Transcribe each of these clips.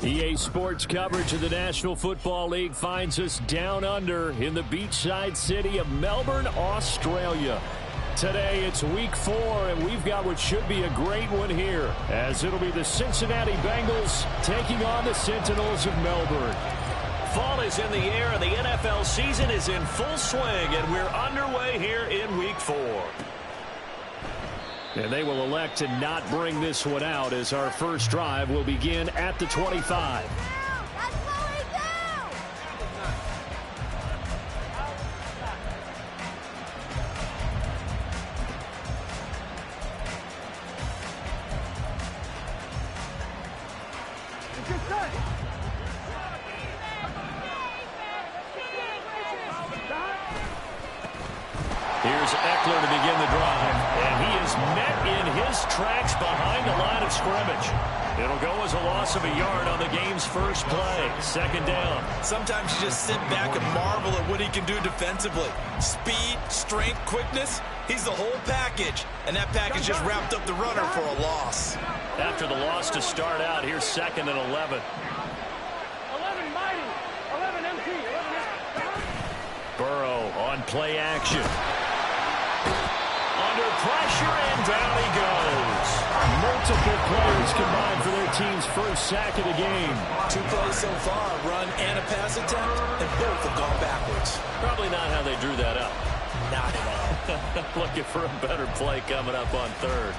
EA Sports coverage of the National Football League finds us down under in the beachside city of Melbourne, Australia. Today it's week 4, and we've got what should be a great one here, as it'll be the Cincinnati Bengals taking on the Sentinels of Melbourne. Fall is in the air, and the NFL season is in full swing, and we're underway here in week 4. And they will elect to not bring this one out, as our first drive will begin at the 25. Here's Eckler to begin the drive, and he is met in his tracks behind the line of scrimmage. It'll go as a loss of a yard on the game's first play. Second down. Sometimes you just sit back and marvel at what he can do defensively. Speed, strength, quickness, he's the whole package. And that package just wrapped up the runner for a loss. After the loss to start out, here's 2nd and 11. 11 mighty, 11 empty, 11 Burrow on play action. Under pressure, and down he goes. Multiple players combined for their team's first sack of the game. 2 plays so far, run and a pass attempt, and both have gone backwards. Probably not how they drew that up. Not at all. Looking for a better play coming up on 3rd.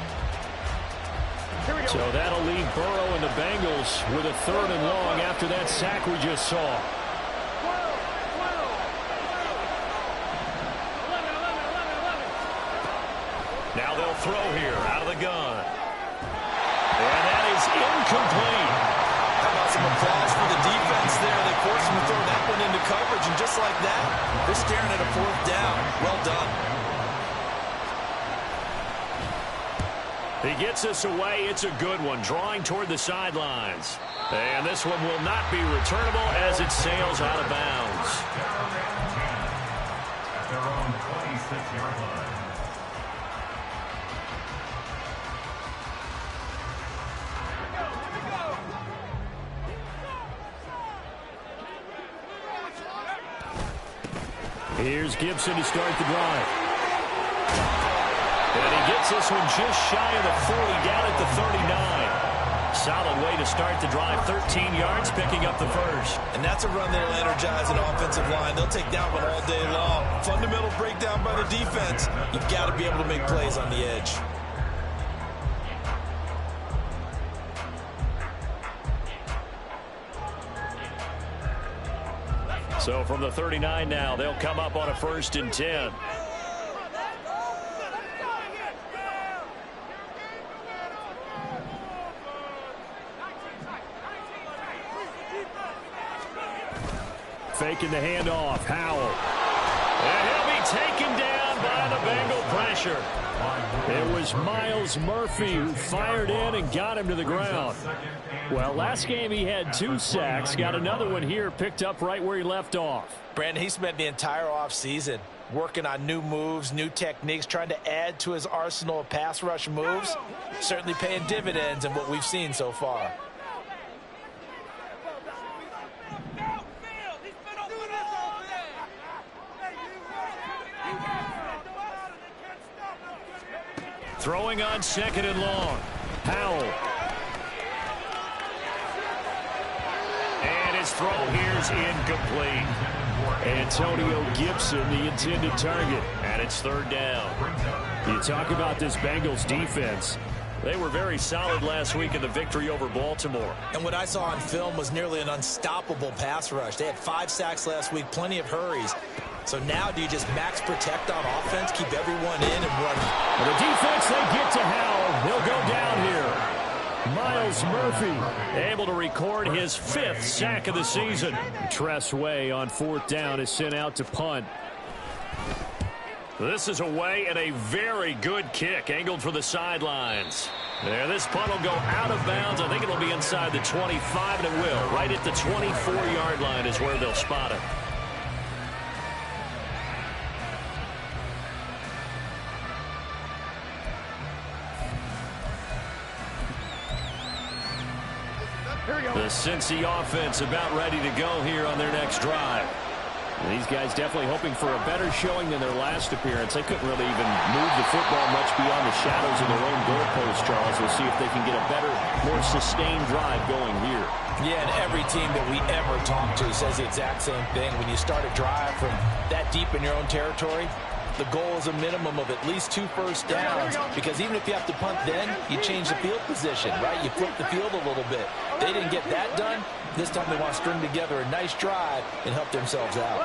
So that'll leave Burrow and the Bengals with a 3rd and long after that sack we just saw. Now they'll throw here out of the gun. And that is incomplete. How about some applause for the defense there? They forced him to throw that one into coverage, and just like that, they're staring at a 4th down. Well done. He gets us away. It's a good one, drawing toward the sidelines. And this one will not be returnable as it sails out of bounds. At their own 26-yard line. Here's Gibson to start the drive. And he gets this one just shy of the 40, down at the 39. Solid way to start the drive, 13 yards, picking up the first. And that's a run that'll energize an offensive line. They'll take that one all day long. Fundamental breakdown by the defense. You've got to be able to make plays on the edge. So from the 39 now, they'll come up on a 1st and 10. Faking the handoff. Howell. And he'll be taken down by the Bengal pressure. It was Myles Murphy who fired in and got him to the ground. Well, last game he had 2 sacks. Got another one here, picked up right where he left off. Brandon, he spent the entire offseason working on new moves, new techniques, trying to add to his arsenal of pass rush moves. Certainly paying dividends in what we've seen so far. Throwing on 2nd and long. Howell. And his throw here's incomplete. Antonio Gibson, the intended target. And it's 3rd down. You talk about this Bengals defense. They were very solid last week in the victory over Baltimore. And what I saw on film was nearly an unstoppable pass rush. They had 5 sacks last week, plenty of hurries. So now do you just max protect on offense, keep everyone in and run? And the defense, they get to Howell. He'll go down here. Myles Murphy able to record his 5th sack of the season. Tress Way on 4th down is sent out to punt. This is away and a very good kick angled for the sidelines. There, this punt will go out of bounds. I think it'll be inside the 25, and it will. Right at the 24-yard line is where they'll spot it. The Cincy offense about ready to go here on their next drive. These guys definitely hoping for a better showing than their last appearance. They couldn't really even move the football much beyond the shadows of their own goalpost, Charles. We'll see if they can get a better, more sustained drive going here. Yeah, and every team that we ever talk to says the exact same thing. When you start a drive from that deep in your own territory, the goal is a minimum of at least 2 first downs, because even if you have to punt then, you change the field position, right? You flip the field a little bit. They didn't get that done. This time they want to string together a nice drive and help themselves out.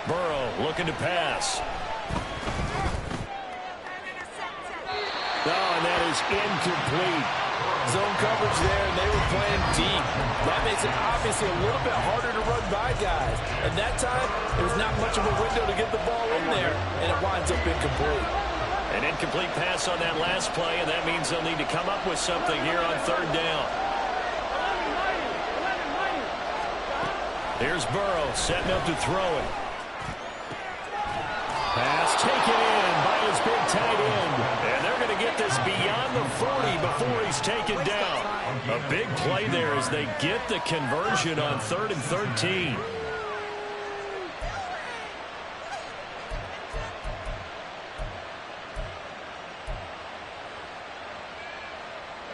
Burrow looking to pass. Oh, and that is incomplete. Zone coverage there, and they were playing deep. That makes it obviously a little bit harder to run by guys. And that time, there was not much of a window to get the ball in there, and it winds up incomplete. An incomplete pass on that last play, and that means they'll need to come up with something here on 3rd down. Here's Burrow setting up to throw it. Pass taken in by his big tight end. And they're going to get this beyond the 40 before he's taken down. A big play there as they get the conversion on 3rd and 13.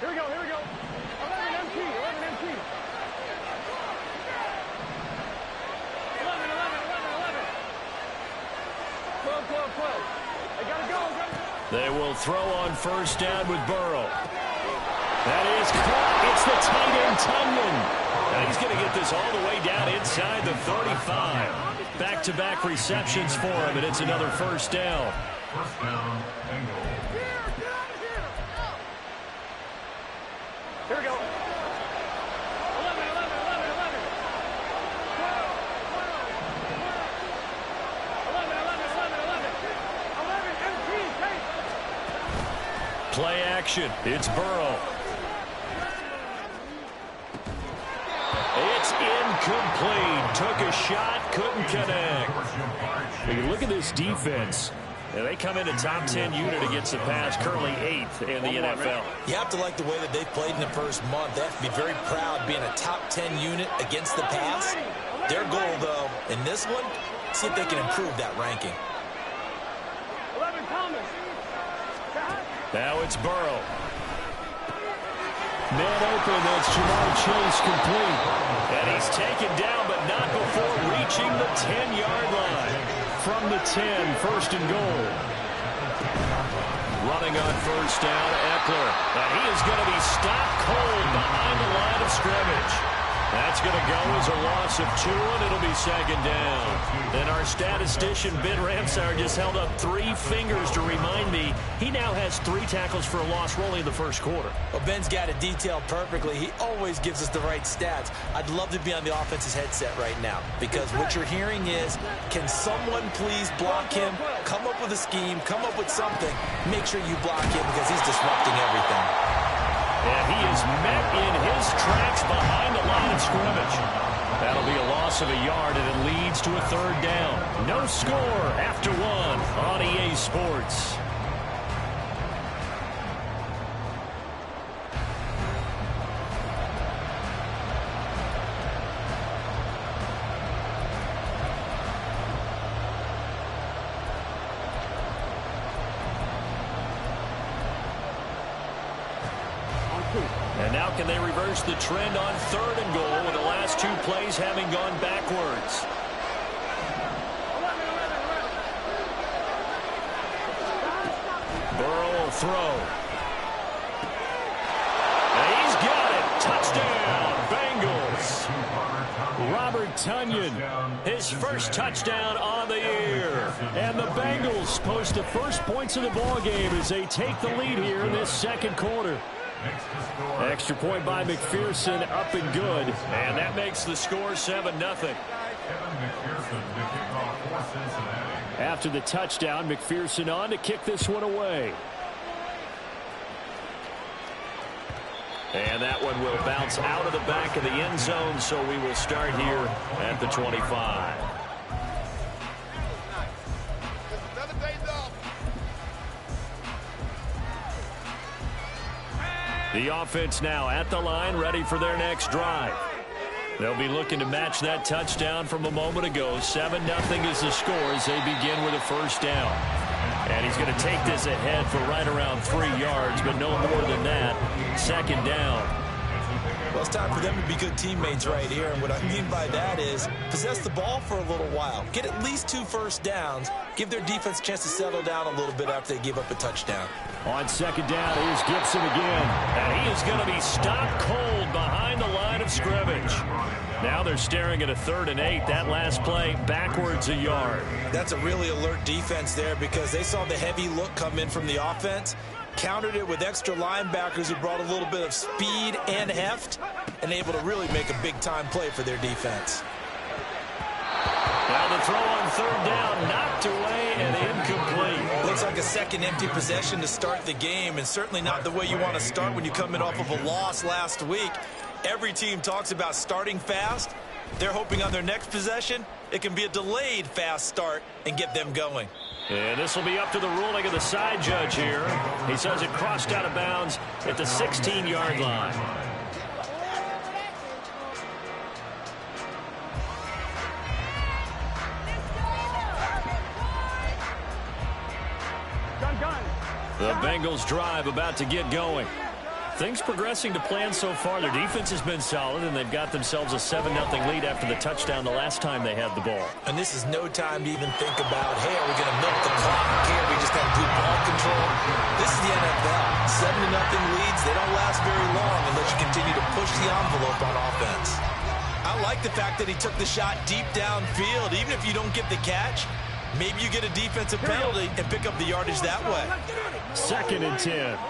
Here we go, here we go. 11 MT, 11 MT. 11, 11. 12, 12, 12. They gotta go. They will throw on 1st down with Burrow. That is caught. It's the tight end, Tunyon. And he's going to get this all the way down inside the 35. Back-to-back receptions for him, and it's another 1st down. First down, Bengals. Here we go. 11, 11. 11 MT, take. Play action. It's Burrow. It's incomplete. Took a shot, couldn't connect. When you look at this defense, And they come in a top 10 unit against the pass, currently 8th in the NFL. You have to like the way that they've played in the first month. They have to be very proud being a top 10 unit against the pass. Their goal, though, in this one, see if they can improve that ranking. 11 Thomas. Now it's Burrow. Man open, that's Jamar Chase complete. And he's taken down, but not before reaching the 10-yard line. From the 10, 1st and goal. Running on 1st down, Eckler. And he is going to be stopped cold behind the line of scrimmage. That's going to go as a loss of 2, and it'll be 2nd down. Then our statistician, Ben Ramsauer, just held up 3 fingers to remind me he now has 3 tackles for a loss rolling in the first quarter. Well, Ben's got it detailed perfectly. He always gives us the right stats. I'd love to be on the offense's headset right now, because what you're hearing is, can someone please block him? Come up with a scheme, come up with something. Make sure you block him because he's disrupting everything. And he is met in his tracks behind the line of scrimmage. That'll be a loss of a yard, and it leads to a 3rd down. No score after 1 on EA Sports. And now can they reverse the trend on 3rd and goal with the last 2 plays having gone backwards? Burrow will throw. And he's got it. Touchdown, Bengals. Robert Tunyon, his first touchdown on the year. And the Bengals post the first points of the ball game as they take the lead here in this 2nd quarter. Extra point by McPherson, up and good. And that makes the score 7-0. After the touchdown, McPherson on to kick this one away. And that one will bounce out of the back of the end zone, so we will start here at the 25. The offense now at the line, ready for their next drive. They'll be looking to match that touchdown from a moment ago. 7-0 is the score as they begin with a first down. And he's going to take this ahead for right around 3 yards, but no more than that. Second down. Well, it's time for them to be good teammates right here. And what I mean by that is possess the ball for a little while. Get at least 2 first downs. Give their defense a chance to settle down a little bit after they give up a touchdown. On second down, here's Gibson again. And he is going to be stopped cold behind the line of scrimmage. Now they're staring at a 3rd and 8. That last play backwards a yard. That's a really alert defense there because they saw the heavy look come in from the offense, countered it with extra linebackers who brought a little bit of speed and heft, and able to really make a big-time play for their defense. Now the throw on 3rd down, knocked away and incomplete. Looks like a second empty possession to start the game, and certainly not the way you want to start when you're coming off of a loss last week. Every team talks about starting fast. They're hoping on their next possession, it can be a delayed fast start and get them going. And this will be up to the ruling of the side judge here. He says it crossed out of bounds at the 16-yard line. The Bengals drive about to get going. Things progressing to plan so far. Their defense has been solid, and they've got themselves a 7-0 lead after the touchdown the last time they had the ball. And this is no time to even think about, hey, are we going to milk the clock? Hey, are we just going to do ball control? This is the NFL. 7-0 leads, they don't last very long unless you continue to push the envelope on offense. I like the fact that he took the shot deep downfield. Even if you don't get the catch, maybe you get a defensive penalty and pick up the yardage that way. 2nd and 10.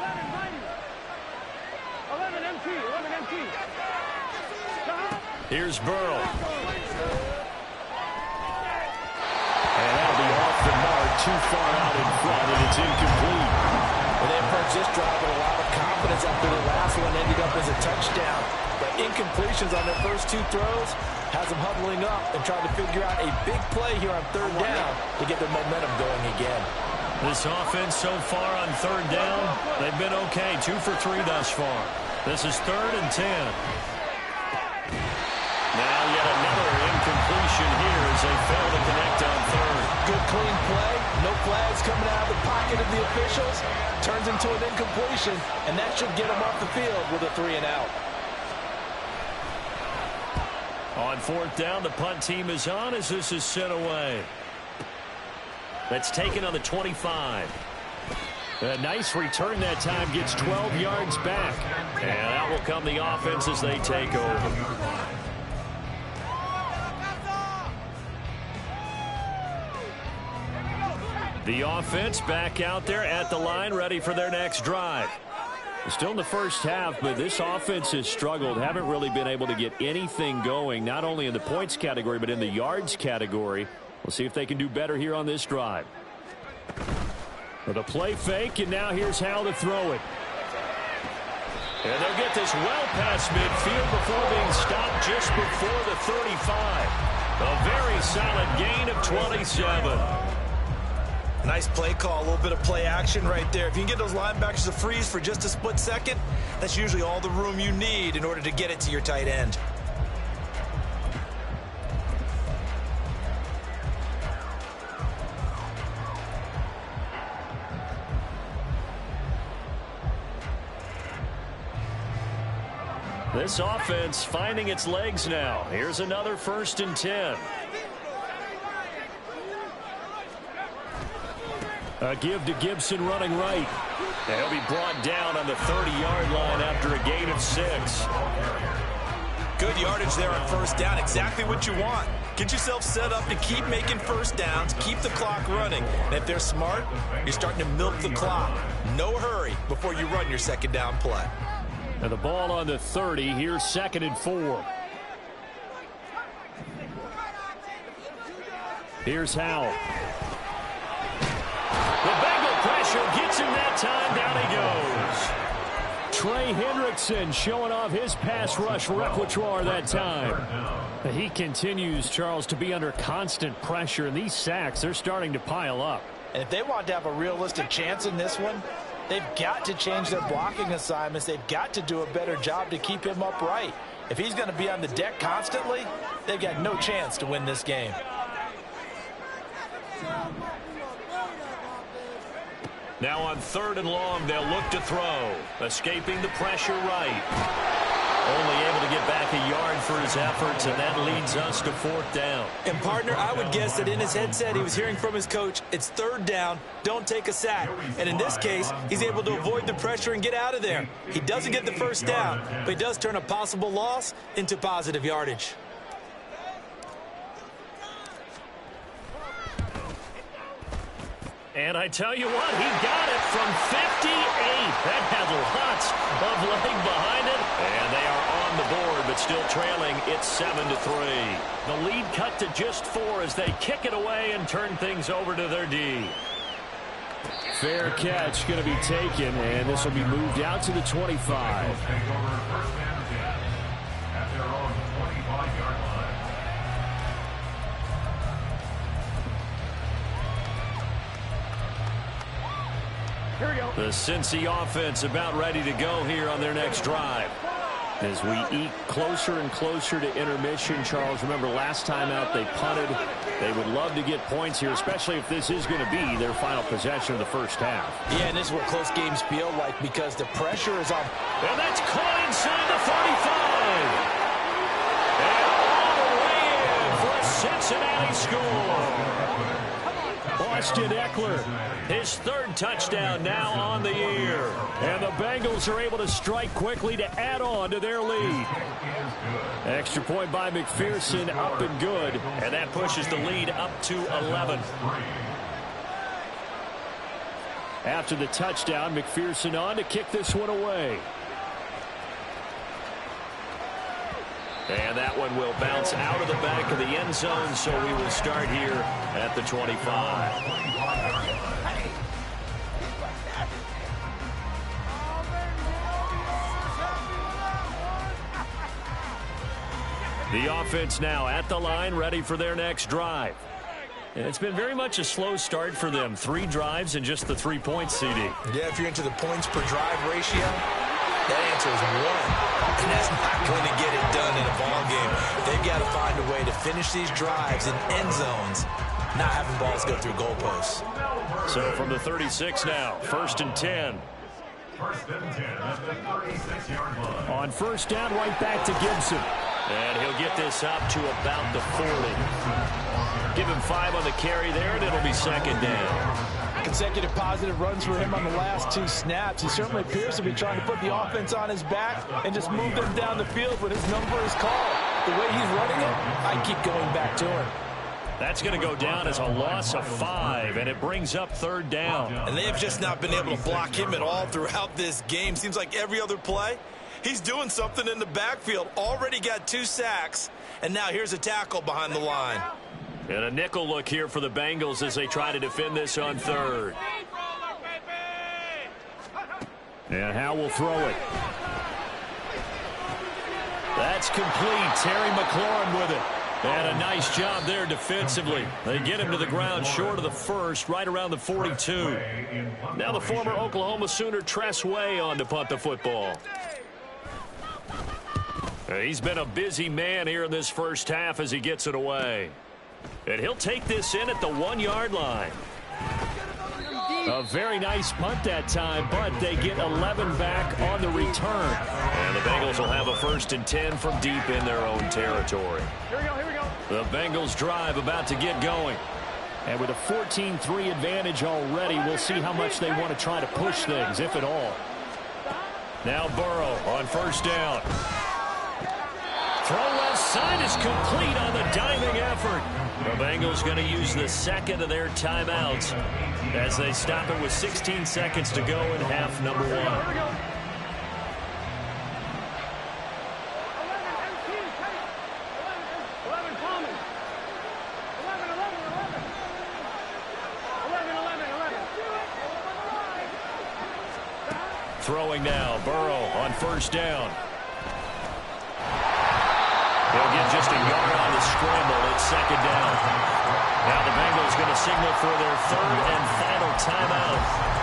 Here's Burrow. And that'll be off the mark, too far out in front, and it's incomplete. Well, they approached this drive with a lot of confidence after the last one ended up as a touchdown. But incompletions on their first 2 throws has them huddling up and trying to figure out a big play here on 3rd down to get their momentum going again. This offense so far on 3rd down, they've been okay. 2 for 3 thus far. This is 3rd and 10. Now yet another incompletion here as they fail to connect on 3rd. Good clean play. No flags coming out of the pocket of the officials. Turns into an incompletion, and that should get them off the field with a 3 and out. On 4th down, the punt team is on as this is sent away. That's taken on the 25. A nice return that time, gets 12 yards back. And out will come the offense as they take over. The offense back out there at the line, ready for their next drive. Still in the first half, but this offense has struggled. Haven't really been able to get anything going, not only in the points category, but in the yards category. We'll see if they can do better here on this drive. With a play fake, and now here's Howell to throw it. And they'll get this well past midfield before being stopped just before the 35. A very solid gain of 27. Nice play call, a little bit of play action right there. If you can get those linebackers to freeze for just a split second, that's usually all the room you need in order to get it to your tight end. This offense finding its legs now. Here's another 1st and 10. A give to Gibson running right. And he'll be brought down on the 30-yard line after a gain of 6. Good yardage there on 1st down. Exactly what you want. Get yourself set up to keep making first downs, keep the clock running. And if they're smart, you're starting to milk the clock. No hurry before you run your 2nd down play. And the ball on the 30. Here's 2nd and 4. Here's Howell. The Bengal pressure gets him that time. Down he goes. Trey Hendrickson showing off his pass rush repertoire that time. He continues, Charles, to be under constant pressure, and these sacks, they're starting to pile up. And if they want to have a realistic chance in this one, They've got to change their blocking assignments. They've got to do a better job to keep him upright. If he's going to be on the deck constantly, they've got no chance to win this game. Now on 3rd and long, they'll look to throw. Escaping the pressure right. Only able to get back a yard for his efforts, and that leads us to 4th down. And, partner, I would guess that in his headset he was hearing from his coach, it's 3rd down, don't take a sack. And in this case, he's able to avoid the pressure and get out of there. He doesn't get the 1st down, but he does turn a possible loss into positive yardage. And I tell you what, he got it from 58. That had lots of leg behind it. And they are on the board, but still trailing. It's 7-3. The lead cut to just 4 as they kick it away and turn things over to their D. Fair catch going to be taken, and this will be moved out to the 25. Here we go. The Cincy offense about ready to go here on their next drive. As we eke closer and closer to intermission, Charles, remember last time out they punted. They would love to get points here, especially if this is going to be their final possession of the first half. Yeah, and this is what close games feel like because the pressure is on. And that's caught inside the 35. And all the way in for a Cincinnati score. Austin Eckler, his 3rd touchdown now on the year. And the Bengals are able to strike quickly to add on to their lead. Extra point by McPherson, up and good. And that pushes the lead up to 11. After the touchdown, McPherson on to kick this one away. And that one will bounce out of the back of the end zone, so we will start here at the 25. The offense now at the line, ready for their next drive. And it's been very much a slow start for them. 3 drives and just the 3 points, CD. Yeah, if you're into the points per drive ratio, that answer is 1. And that's not going to get it done in a ball game. They've got to find a way to finish these drives in end zones, not having balls go through goalposts. So from the 36 now, 1st and 10. On 1st down, right back to Gibson. And he'll get this up to about the 40. Give him 5 on the carry there, and it'll be 2nd down. Consecutive positive runs for him on the last 2 snaps. He certainly appears to be trying to put the offense on his back and just move them down the field when his number is called. The way he's running it, I keep going back to him. That's going to go down as a loss of 5, and it brings up 3rd down. And they've just not been able to block him at all throughout this game. Seems like every other play, he's doing something in the backfield. Already got 2 sacks, and now here's a tackle behind the line. And a nickel look here for the Bengals as they try to defend this on 3rd. And Howe will throw it. That's complete. Terry McLaurin with it. And a nice job there defensively. They get him to the ground short of the 1st, right around the 42. Now the former Oklahoma Sooner Tress Way on to punt the football. He's been a busy man here in this first half as he gets it away. And he'll take this in at the 1-yard line. A very nice punt that time, but they get 11 back on the return. And the Bengals will have a 1st and 10 from deep in their own territory. Here we go, here we go. The Bengals drive about to get going. And with a 14-3 advantage already, we'll see how much they want to try to push things, if at all. Now Burrow on 1st down. Throw left side is complete on the diving effort. The Bengals going to use the 2nd of their timeouts as they stop it with 16 seconds to go in half number 1. Here we go. 11 Coleman. 11. Throwing now, Burrow on 1st down. He'll get just a yard on the scramble at 2nd down. Now the Bengals going to signal for their 3rd and final timeout.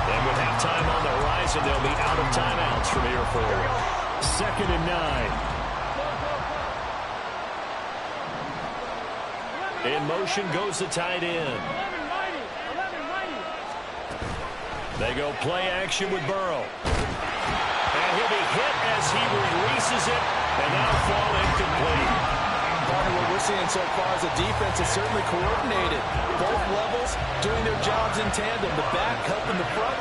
And with halftime on the right, plays, and they'll be out of timeouts from here forward. 2nd and 9. In motion goes the tight end. They go play action with Burrow. And he'll be hit as he releases it, and that'll fall incomplete. What we're seeing so far is the defense is certainly coordinated. Both levels doing their jobs in tandem. The back helping the front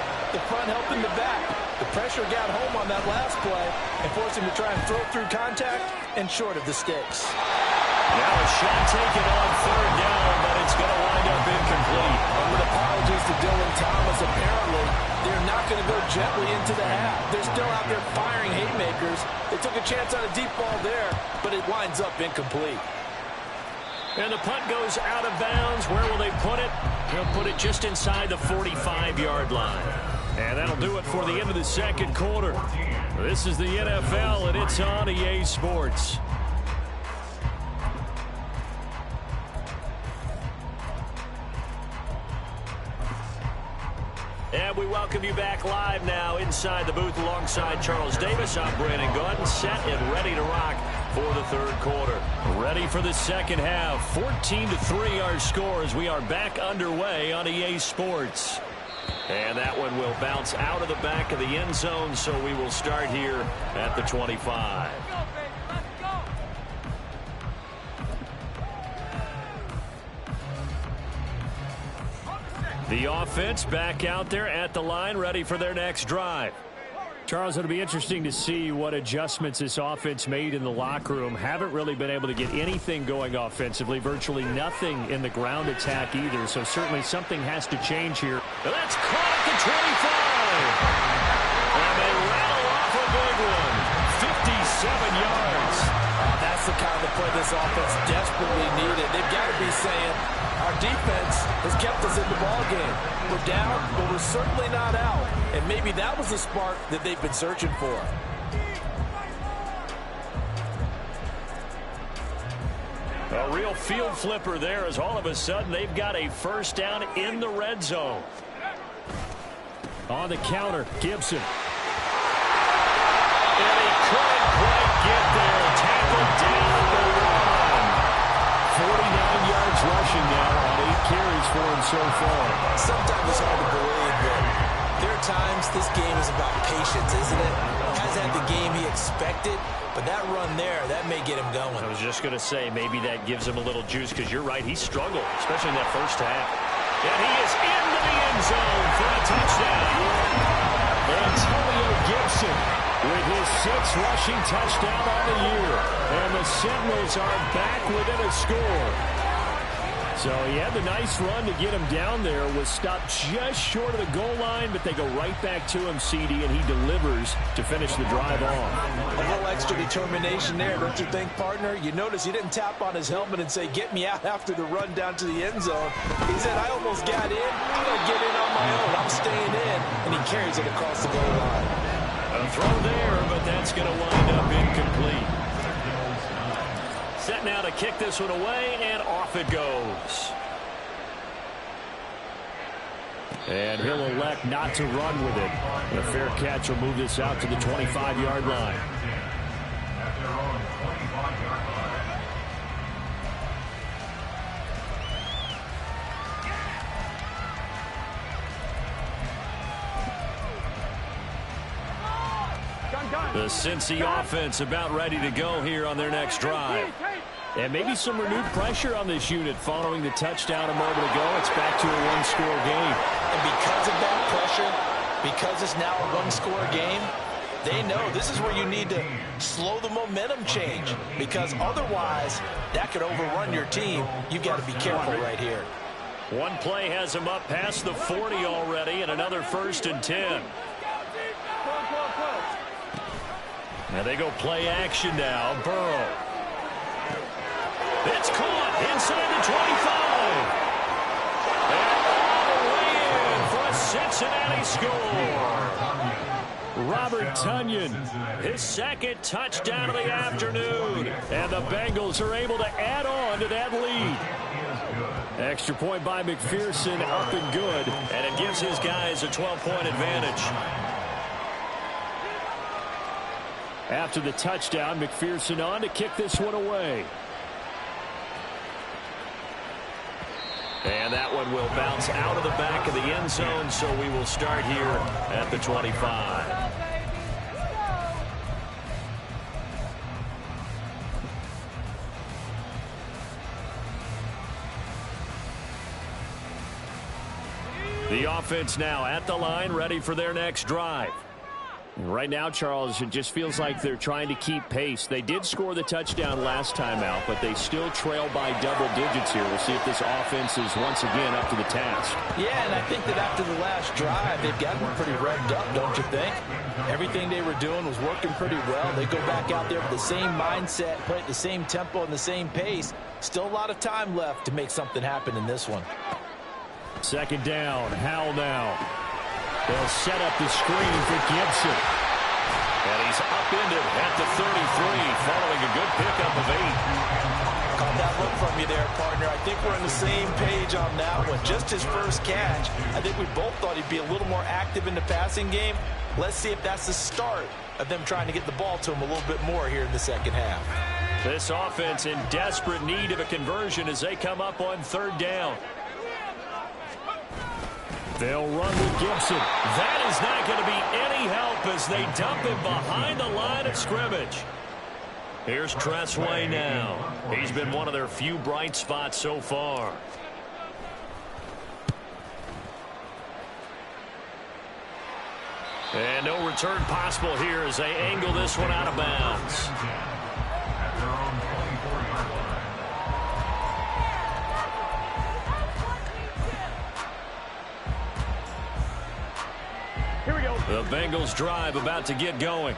helping the back. The pressure got home on that last play and forced him to try and throw through contact and short of the sticks. Now a shot taken on 3rd down, but it's going to wind up incomplete. And with apologies to Dylan Thomas, apparently they're not going to go gently into the half. They're still out there firing haymakers. They took a chance on a deep ball there, but it winds up incomplete. And the punt goes out of bounds. Where will they put it? They'll put it just inside the 45-yard line. And that'll do it for the end of the 2nd quarter. This is the NFL, and it's on EA Sports. And we welcome you back live now inside the booth alongside Charles Davis. I'm Brandon Gaudin, set and ready to rock for the 3rd quarter. Ready for the 2nd half. 14-3 our score as we are back underway on EA Sports. And that one will bounce out of the back of the end zone, so we will start here at the 25. The offense back out there at the line, ready for their next drive. Charles, it'll be interesting to see what adjustments this offense made in the locker room. Haven't really been able to get anything going offensively, virtually nothing in the ground attack either, so certainly something has to change here. That's caught at the 25. And they rattle off a big one. 57 yards. That's the kind of play this offense desperately needed. They've got to be saying, our defense has kept us in the ballgame. We're down, but we're certainly not out. And maybe that was the spark that they've been searching for. A real field flipper there as all of a sudden they've got a 1st down in the red zone. On the counter, Gibson. And he couldn't quite get there. Tackled down the line. 49 yards rushing now on 8 carries for him so far. Sometimes it's hard to believe, but there are times this game is about patience, isn't it? Hasn't had the game he expected, but that run there, that may get him going. I was just going to say, maybe that gives him a little juice, because you're right, he struggled, especially in that 1st half. And he is into the end zone for a touchdown. Antonio Gibson with his 6th rushing touchdown on the year. And the Seminoles are back within a score. So he had the nice run to get him down there, was stopped just short of the goal line, but they go right back to him, CD, and he delivers to finish the drive off. A little extra determination there, don't you think, partner? You notice he didn't tap on his helmet and say, get me out after the run down to the end zone. He said, I almost got in. I'm going to get in on my own. I'm staying in. And he carries it across the goal line. A throw there, but that's going to wind up incomplete. Set now to kick this one away, and off it goes. And he'll elect not to run with it. A fair catch will move this out to the 25-yard line. The Cincy offense about ready to go here on their next drive. And maybe some renewed pressure on this unit following the touchdown a moment ago. It's back to a one-score game. And because of that pressure, because it's now a one-score game, they know this is where you need to slow the momentum change, because otherwise that could overrun your team. You've got to be careful right here. One play has him up past the 40 already, and another 1st and 10. Now they go play action now. Burrow. It's caught inside the 25. And all the way in for a Cincinnati score. Robert Tonyan, his 2nd touchdown of the afternoon. And the Bengals are able to add on to that lead. Extra point by McPherson, up and good. And it gives his guys a 12-point advantage. After the touchdown, McPherson on to kick this one away. And that one will bounce out of the back of the end zone, so we will start here at the 25. The offense now at the line, ready for their next drive. Right now, Charles, it just feels like they're trying to keep pace. They did score the touchdown last time out, but they still trail by double digits here. We'll see if this offense is once again up to the task. Yeah, and I think that after the last drive, they've gotten pretty revved up, don't you think? Everything they were doing was working pretty well. They go back out there with the same mindset, play at the same tempo and the same pace. Still a lot of time left to make something happen in this one. Second down, Howell now. They'll set up the screen for Gibson. And he's upended at the 33, following a good pickup of 8. Caught that look from you there, partner. I think we're on the same page on that one. Just his first catch. I think we both thought he'd be a little more active in the passing game. Let's see if that's the start of them trying to get the ball to him a little bit more here in the second half. This offense in desperate need of a conversion as they come up on third down. They'll run with Gibson. That is not going to be any help as they dump him behind the line of scrimmage. Here's Tressway now. He's been one of their few bright spots so far. And no return possible here as they angle this one out of bounds. The Bengals drive about to get going.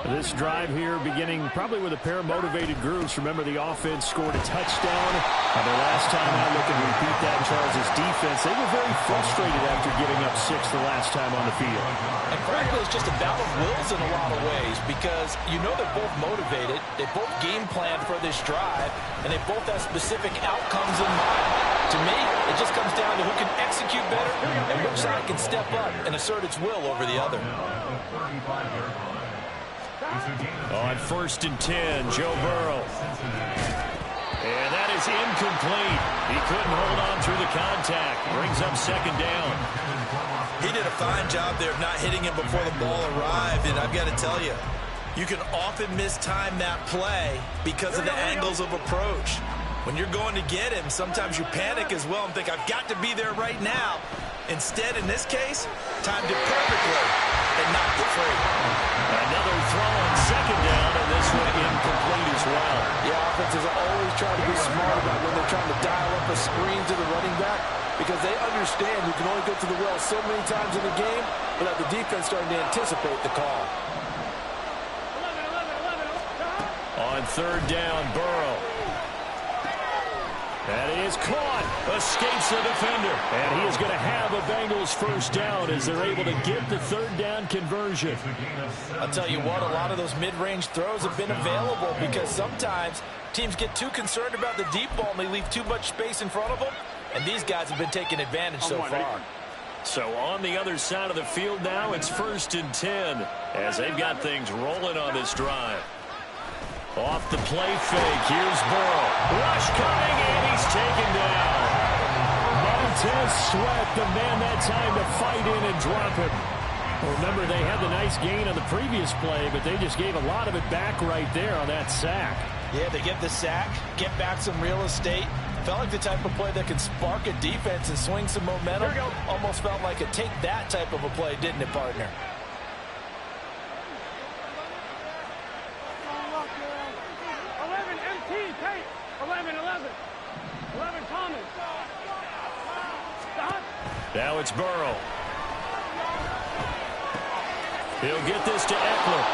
This drive here beginning probably with a pair of motivated groups. Remember, the offense scored a touchdown. Their last time out looking to repeat that in Charles' defense. They were very frustrated after giving up 6 the last time on the field. And frankly, it's just a battle of wills in a lot of ways because you know they're both motivated. They both game plan for this drive, and they both have specific outcomes in mind. To me, it just comes down to who can execute better and which side can step up and assert its will over the other. On 1st and 10, Joe Burrow. And that is incomplete. He couldn't hold on through the contact. Brings up second down. He did a fine job there of not hitting him before the ball arrived, and I've got to tell you, you can often mistime that play because of the angles of approach. When you're going to get him, sometimes you panic as well and think, I've got to be there right now. Instead, in this case, timed it perfectly and knocked it free. Another throw on second down, and this one incomplete as well. Yeah, offenses always try to be smart about when they're trying to dial up a screen to the running back because they understand you can only go to the well so many times in the game without the defense starting to anticipate the call. On third down, Burrow. And he is caught, escapes the defender. And he is going to have a Bengals first down as they're able to get the third down conversion. I'll tell you what, a lot of those mid-range throws have been available because sometimes teams get too concerned about the deep ball and they leave too much space in front of them. And these guys have been taking advantage so far. So on the other side of the field now, it's 1st and 10 as they've got things rolling on this drive. Off the play fake, here's Burrow. Rush coming, and he's taken down. Montez Sweat, the man that time to fight in and drop him. Well, remember, they had the nice gain on the previous play, but they just gave a lot of it back right there on that sack. Yeah, they get the sack, get back some real estate. Felt like the type of play that could spark a defense and swing some momentum. Almost felt like a take that type of a play, didn't it, partner? Now it's Burrow. He'll get this to Eckler.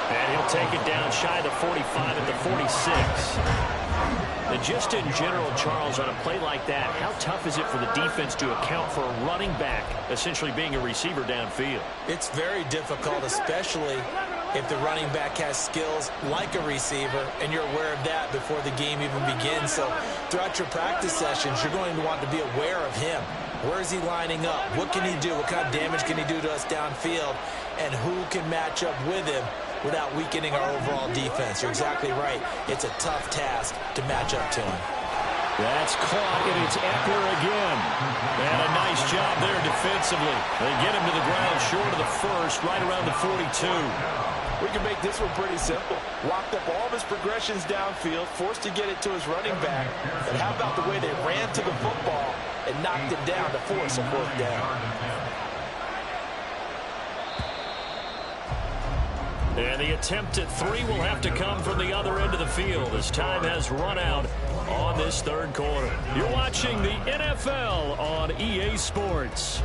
And he'll take it down shy of the 45 at the 46. And just in general, Charles, on a play like that, how tough is it for the defense to account for a running back essentially being a receiver downfield? It's very difficult, especially if the running back has skills like a receiver, and you're aware of that before the game even begins. So throughout your practice sessions, you're going to want to be aware of him. Where is he lining up? What can he do? What kind of damage can he do to us downfield? And who can match up with him without weakening our overall defense. You're exactly right. It's a tough task to match up to him. That's caught, and it's Eckler again. And a nice job there defensively. They get him to the ground short of the first, right around the 42. We can make this one pretty simple. Locked up all of his progressions downfield, forced to get it to his running back. And how about the way they ran to the football and knocked it down to force a fourth down? And the attempt at 3 will have to come from the other end of the field as time has run out on this third quarter. You're watching the NFL on EA Sports.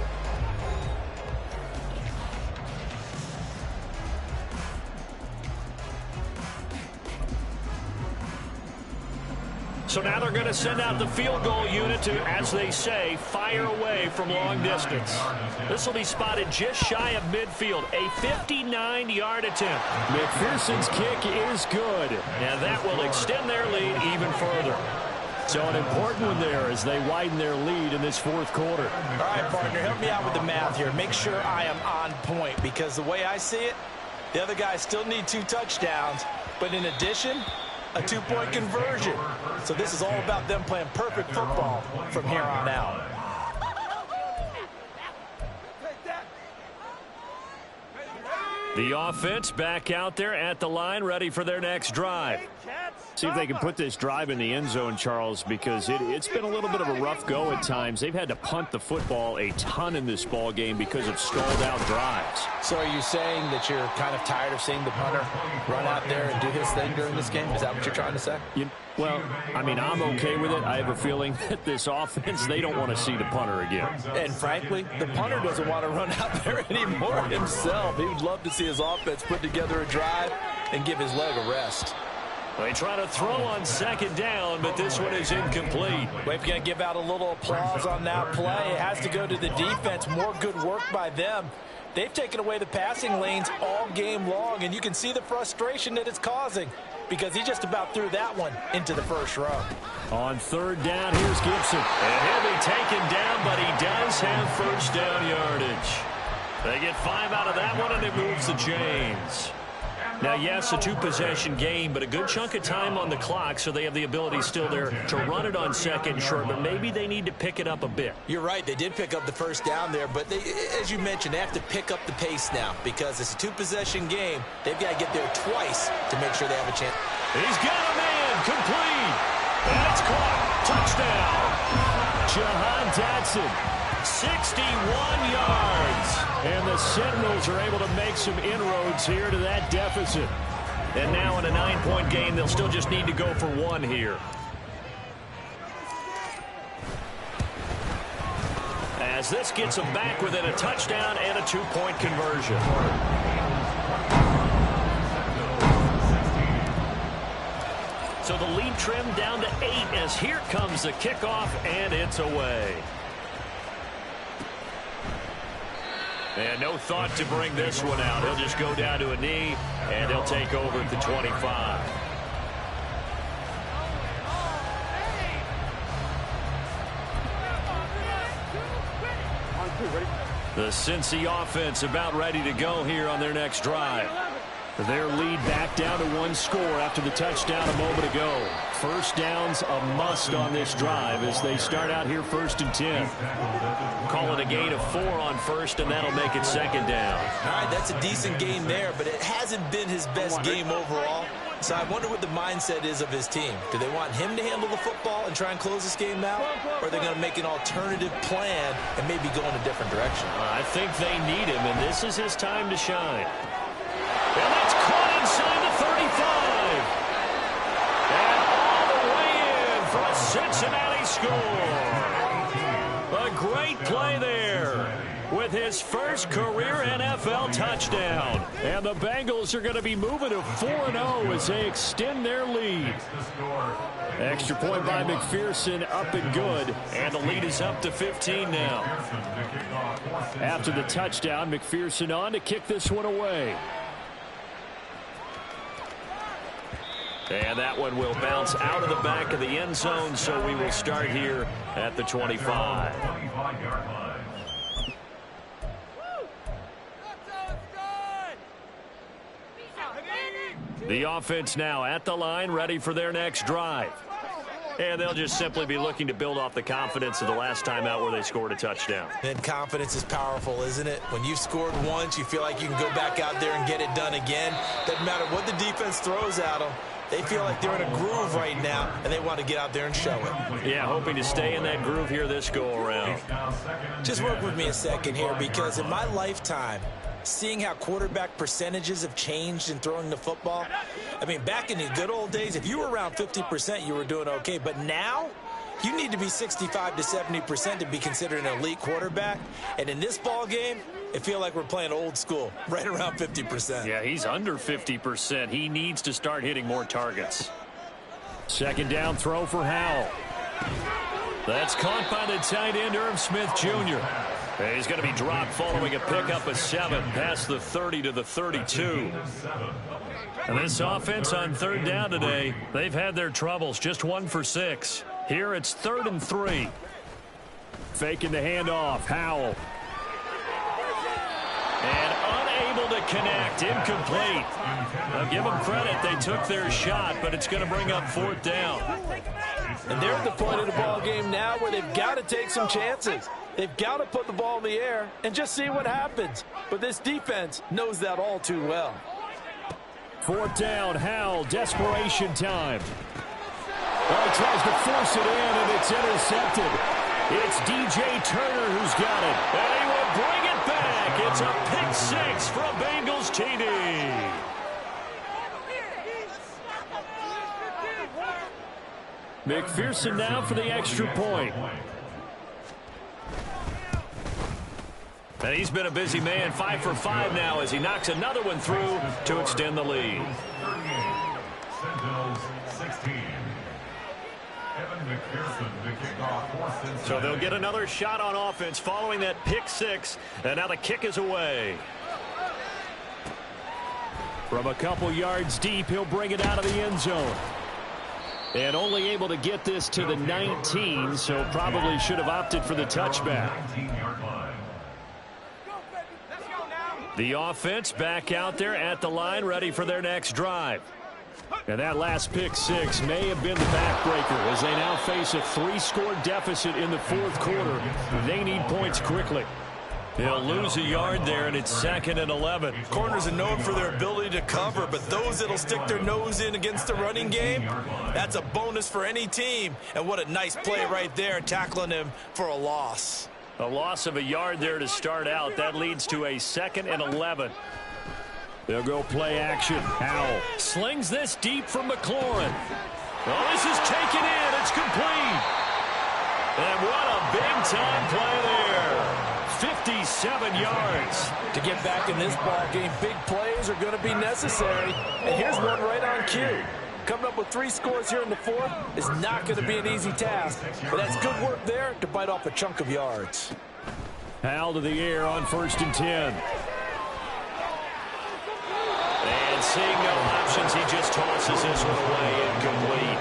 So now they're going to send out the field goal unit to, as they say, fire away from long distance. This will be spotted just shy of midfield, a 59-yard attempt. McPherson's kick is good. And that will extend their lead even further. So an important one there as they widen their lead in this fourth quarter. All right, partner, help me out with the math here. Make sure I am on point, because the way I see it, the other guys still need 2 touchdowns, but in addition, a 2-point conversion. So this is all about them playing perfect football from here on out. The offense back out there at the line, ready for their next drive. See if they can put this drive in the end zone, Charles, because it's been a little bit of a rough go at times. They've had to punt the football a ton in this ball game because of stalled out drives. So are you saying that you're kind of tired of seeing the punter run out there and do his thing during this game? Is that what you're trying to say? Well, I mean, I'm okay with it. I have a feeling that this offense, they don't want to see the punter again. And frankly, the punter doesn't want to run out there anymore himself. He would love to see his offense put together a drive and give his leg a rest. They try to throw on second down, but this one is incomplete. We're going to give out a little applause on that play. It has to go to the defense. More good work by them. They've taken away the passing lanes all game long, and you can see the frustration that it's causing because he just about threw that one into the first row. On third down, here's Gibson. And he'll be taken down, but he does have first down yardage. They get 5 out of that one, and it moves the chains. Now, yes, a 2-possession game, but a good chunk of time on the clock, so they have the ability still there to run it on second short, but maybe they need to pick it up a bit. You're right. They did pick up the first down there, but they, as you mentioned, they have to pick up the pace now because it's a 2-possession game. They've got to get there twice to make sure they have a chance. He's got a man, complete, and it's caught. Touchdown. Jahan Dotson, 61 yards. and the Sentinels are able to make some inroads here to that deficit. And now in a 9-point game, they'll still just need to go for 1 here. As this gets them back within a touchdown and a 2-point conversion. So the lead trimmed down to 8 as here comes the kickoff, and it's away. And no thought to bring this one out. He'll just go down to a knee, and he'll take over at the 25. The Cincy offense about ready to go here on their next drive. Their lead back down to 1 score after the touchdown a moment ago. First down's a must on this drive as they start out here 1st and 10. Call it a gain of 4 on first, and that'll make it 2nd down. All right, that's a decent game there, but it hasn't been his best game overall. So I wonder what the mindset is of his team. Do they want him to handle the football and try and close this game out? Or are they going to make an alternative plan and maybe go in a different direction? I think they need him, and this is his time to shine. And that's caught inside the 35. And all the way in for a Cincinnati score. A great play there with his first career NFL touchdown. And the Bengals are going to be moving to 4-0 as they extend their lead. Extra point by McPherson, up and good. And the lead is up to 15 now. After the touchdown, McPherson on to kick this one away. And that one will bounce out of the back of the end zone, so we will start here at the 25. The offense now at the line, ready for their next drive. And they'll just simply be looking to build off the confidence of the last time out where they scored a touchdown. And confidence is powerful, isn't it? When you've scored once, you feel like you can go back out there and get it done again. Doesn't matter what the defense throws at them. They feel like they're in a groove right now, and they want to get out there and show it. Yeah, hoping to stay in that groove here this go-around. Just work with me a second here, because in my lifetime, seeing how quarterback percentages have changed in throwing the football, I mean, back in the good old days, if you were around 50%, you were doing okay. But now, you need to be 65 to 70% to be considered an elite quarterback. And in this ball game, it feels like we're playing old school, right around 50%. Yeah, he's under 50%. He needs to start hitting more targets. Second down throw for Howell. That's caught by the tight end, Irv Smith Jr. He's going to be dropped following a pickup of 7 past the 30 to the 32. And this offense on third down today, they've had their troubles, just 1 for 6. Here it's 3rd and 3. Faking the handoff, Howell. And unable to connect, incomplete. Now give them credit, they took their shot, but it's going to bring up 4th down. And they're at the point of the ball game now where they've got to take some chances. They've got to put the ball in the air and just see what happens. But this defense knows that all too well. 4th down, Howell, desperation time. Well, he tries to force it in, and it's intercepted. It's DJ Turner who's got it, and he will bring it back. It's a pick 6 from Bengals TD. McPherson now for the extra point. And he's been a busy man, 5 for 5 now as he knocks another one through to extend the lead. 38, Sentinels 16. Evan McPherson, the kickoff. So they'll get another shot on offense following that pick 6, and now the kick is away. From a couple yards deep, he'll bring it out of the end zone. And only able to get this to the 19, so probably should have opted for the touchback. 19-yard line. The offense back out there at the line, ready for their next drive. And that last pick 6 may have been the backbreaker as they now face a 3-score deficit in the 4th quarter. They need points quickly. They'll lose a yard there, and it's 2nd and 11. Corners are known for their ability to cover, but those that'll stick their nose in against the running game, that's a bonus for any team. And what a nice play right there, tackling him for a loss. A loss of a yard there to start out. That leads to a 2nd and 11. They'll go play action. Howell slings this deep from McLaurin. Oh, this is taken in. It's complete. And what a big-time play there. 57 yards. To get back in this ball game, big plays are going to be necessary. And here's one right on cue. Coming up with 3 scores here in the 4th is not going to be an easy task. But that's good work there to bite off a chunk of yards. Howell to the air on 1st and 10. And seeing no options, he just tosses this one away, incomplete.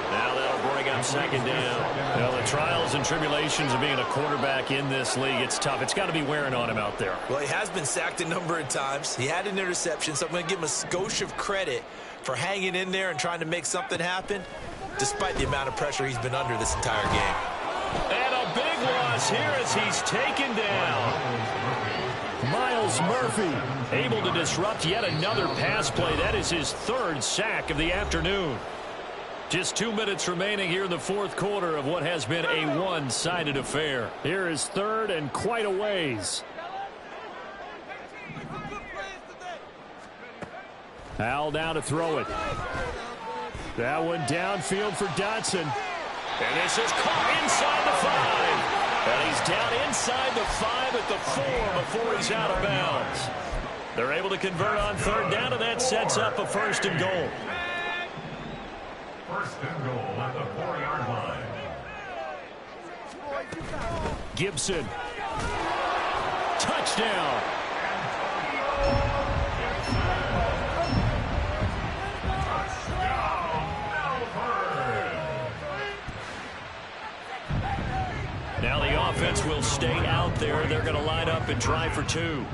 Now that'll bring up 2nd down. Well, the trials and tribulations of being a quarterback in this league, it's tough. It's got to be wearing on him out there. Well, he has been sacked a number of times. He had an interception, so I'm going to give him a skosh of credit for hanging in there and trying to make something happen, despite the amount of pressure he's been under this entire game. And a big loss here as he's taken down. Myles Murphy able to disrupt yet another pass play. That is his 3rd sack of the afternoon. Just 2 minutes remaining here in the 4th quarter of what has been a one-sided affair. Here is 3rd and quite a ways. Howell now to throw it. That one downfield for Dotson. And this is caught inside the 5. And he's down inside the 5 at the 4 before he's out of bounds. They're able to convert on 3rd down, and that sets up a 1st and goal. 1st and goal at the 4-yard line. Gibson. Touchdown. Now the offense will stay out there. They're going to line up and try for 2.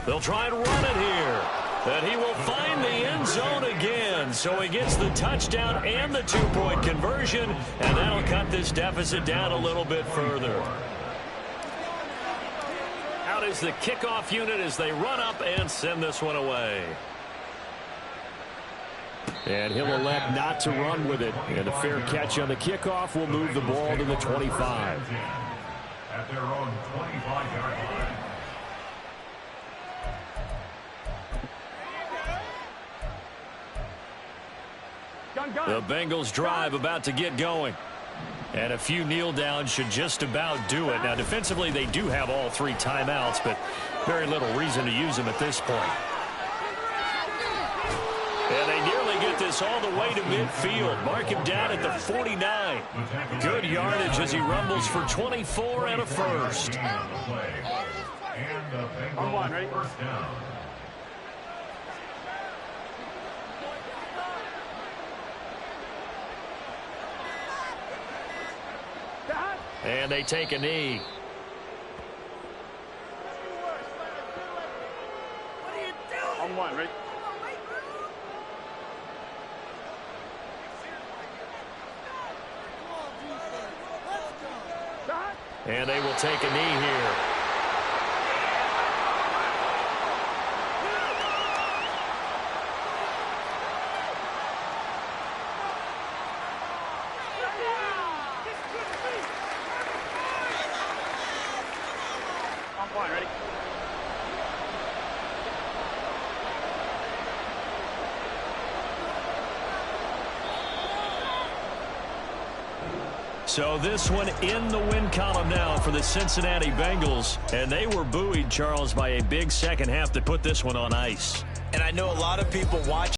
They'll try and run it here. And he will find the end zone again. So he gets the touchdown and the two-point conversion, and that'll cut this deficit down a little bit further. Out is the kickoff unit as they run up and send this one away. And he'll elect not to run with it. And a fair catch on the kickoff will move the ball to the 25. At their own 25-yard line. The Bengals drive about to get going. And a few kneel downs should just about do it. Now, defensively, they do have all 3 timeouts, but very little reason to use them at this point. And they nearly get this all the way to midfield. Mark him down at the 49. Good yardage as he rumbles for 24 and a first. And the Bengals first down. And they take a knee. On one, right? And they will take a knee here. On one, ready? So this one in the win column now for the Cincinnati Bengals. And they were buoyed, Charles, by a big second half to put this one on ice. And I know a lot of people watch